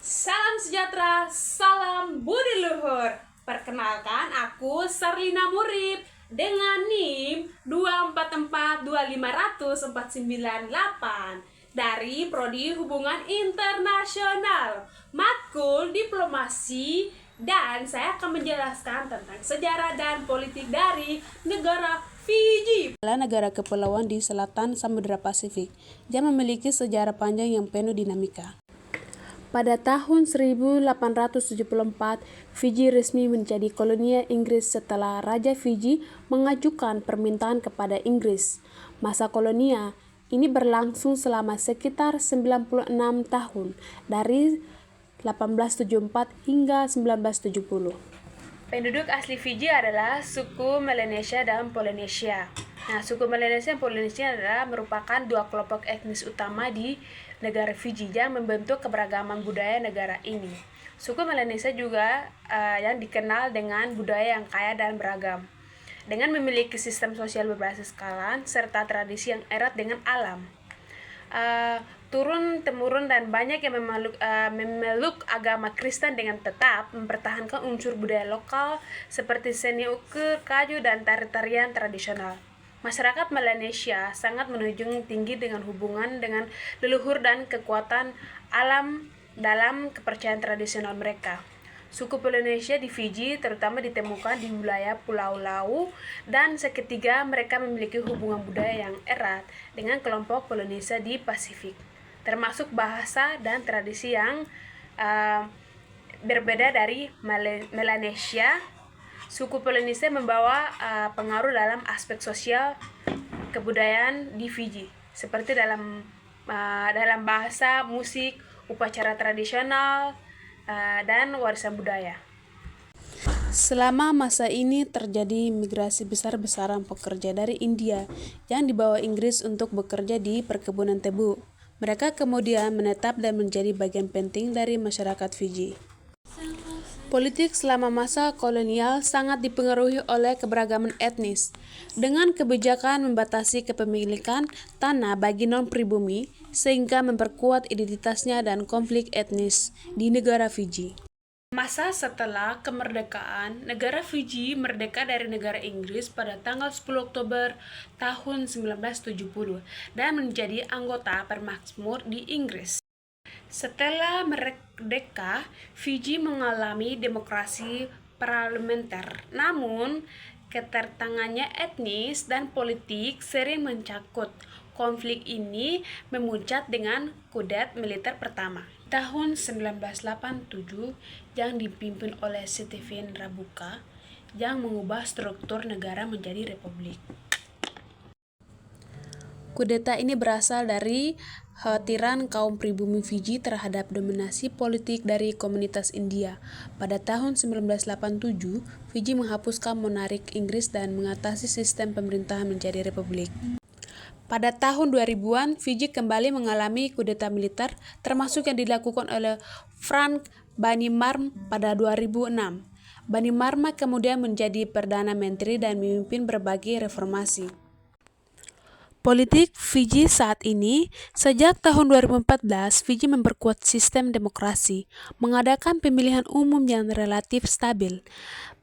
Salam sejahtera, salam budi luhur. Perkenalkan, aku Sarlina Murib dengan NIM 2442500 dari Prodi Hubungan Internasional, Matkul Diplomasi, dan saya akan menjelaskan tentang sejarah dan politik dari negara Fiji. Adalah negara kepulauan di selatan Samudra Pasifik. Dia memiliki sejarah panjang yang penuh dinamika. Pada tahun 1874, Fiji resmi menjadi koloni Inggris setelah Raja Fiji mengajukan permintaan kepada Inggris. Masa kolonia ini berlangsung selama sekitar 96 tahun, dari 1874 hingga 1970. Penduduk asli Fiji adalah suku Melanesia dan Polinesia. Suku Melanesia dan Polinesia adalah merupakan dua kelompok etnis utama di negara Fiji yang membentuk keberagaman budaya negara ini. Suku Melanesia juga yang dikenal dengan budaya yang kaya dan beragam, dengan memiliki sistem sosial berbasis klan serta tradisi yang erat dengan alam. Turun-temurun dan banyak yang memeluk agama Kristen dengan tetap mempertahankan unsur budaya lokal seperti seni ukur, kayu, dan tari-tarian tradisional. Masyarakat Melanesia sangat menunjung tinggi dengan hubungan dengan leluhur dan kekuatan alam dalam kepercayaan tradisional mereka. Suku Polinesia di Fiji terutama ditemukan di wilayah Pulau Lau, dan seketika mereka memiliki hubungan budaya yang erat dengan kelompok Polinesia di Pasifik, termasuk bahasa dan tradisi yang berbeda dari Melanesia. Suku Polinesia membawa pengaruh dalam aspek sosial kebudayaan di Fiji, seperti dalam bahasa, musik, upacara tradisional, dan warisan budaya. Selama masa ini terjadi migrasi besar-besaran pekerja dari India yang dibawa Inggris untuk bekerja di perkebunan tebu. Mereka kemudian menetap dan menjadi bagian penting dari masyarakat Fiji. Politik selama masa kolonial sangat dipengaruhi oleh keberagaman etnis, dengan kebijakan membatasi kepemilikan tanah bagi non-pribumi sehingga memperkuat identitasnya dan konflik etnis di negara Fiji. Masa setelah kemerdekaan, negara Fiji merdeka dari negara Inggris pada tanggal 10 Oktober tahun 1970 dan menjadi anggota permakmur di Inggris. Setelah merdeka, Fiji mengalami demokrasi parlementer, namun ketertangannya etnis dan politik sering mencangkut. Konflik ini memuncak dengan kudeta militer pertama tahun 1987 yang dipimpin oleh Stephen Rabuka yang mengubah struktur negara menjadi republik. Kudeta ini berasal dari khawatiran kaum pribumi Fiji terhadap dominasi politik dari komunitas India. Pada tahun 1987, Fiji menghapuskan monarki Inggris dan mengatasi sistem pemerintahan menjadi republik. Pada tahun 2000-an, Fiji kembali mengalami kudeta militer, termasuk yang dilakukan oleh Frank Bainimarama pada 2006. Bainimarama kemudian menjadi Perdana Menteri dan memimpin berbagai reformasi politik Fiji saat ini. Sejak tahun 2014, Fiji memperkuat sistem demokrasi, mengadakan pemilihan umum yang relatif stabil.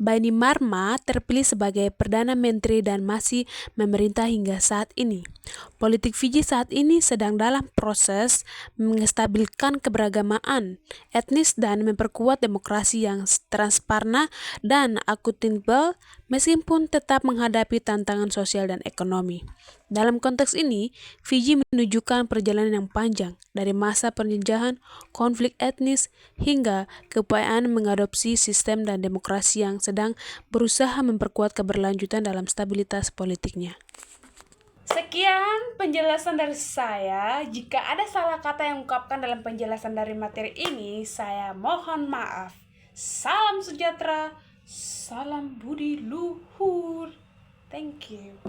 Bainimarama terpilih sebagai Perdana Menteri dan masih memerintah hingga saat ini. Politik Fiji saat ini sedang dalam proses mengestabilkan keberagaman etnis dan memperkuat demokrasi yang transparan dan akuntabel, meskipun tetap menghadapi tantangan sosial dan ekonomi. Dalam konteks ini, Fiji menunjukkan perjalanan yang panjang dari masa penjajahan, konflik etnis, hingga keupayaan mengadopsi sistem dan demokrasi yang sedang berusaha memperkuat keberlanjutan dalam stabilitas politiknya. Sekian penjelasan dari saya. Jika ada salah kata yang ungkapkan dalam penjelasan dari materi ini, saya mohon maaf. Salam sejahtera, salam budi luhur. Thank you.